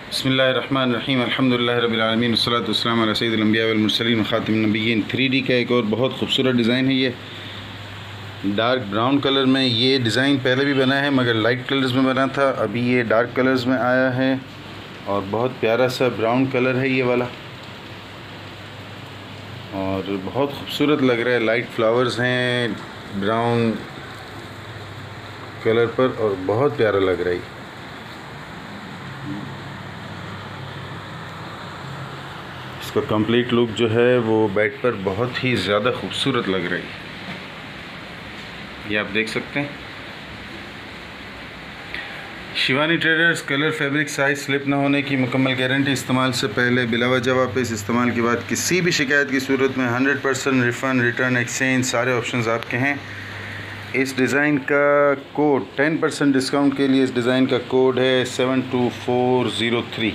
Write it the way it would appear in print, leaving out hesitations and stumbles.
बिस्मिल्लाहिर्रहमानिर्रहीम अल्हम्दुलिल्लाहि रब्बिल आलमीन वस्सलातु वस्सलामु अला सय्यिदिल अंबिया वल मुरसलीन खातिमुन नबिय्यीन। 3D का एक और बहुत खूबसूरत डिज़ाइन है। ये डार्क ब्राउन कलर में ये डिज़ाइन पहले भी बना है मगर लाइट कलर्स में बना था। अभी ये डार्क कलर्स में आया है और बहुत प्यारा सा ब्राउन कलर है ये वाला और बहुत खूबसूरत लग रहा है। लाइट फ्लावर्स हैं ब्राउन कलर पर और बहुत प्यारा लग रहा है। इसका कंप्लीट लुक जो है वो बेड पर बहुत ही ज़्यादा खूबसूरत लग रही है। ये आप देख सकते हैं। Shivani traders colour fabric size slip ना होने की मुकम्मल गारंटी। इस्तेमाल से पहले बिलावजह वापस, इस्तेमाल के बाद किसी भी शिकायत की सूरत में 100% रिफ़ंड, रिटर्न, एक्सचेंज सारे ऑप्शंस आपके हैं। इस डिज़ाइन का कोड 10% डिस्काउंट के लिए इस डिज़ाइन का कोड है 72403।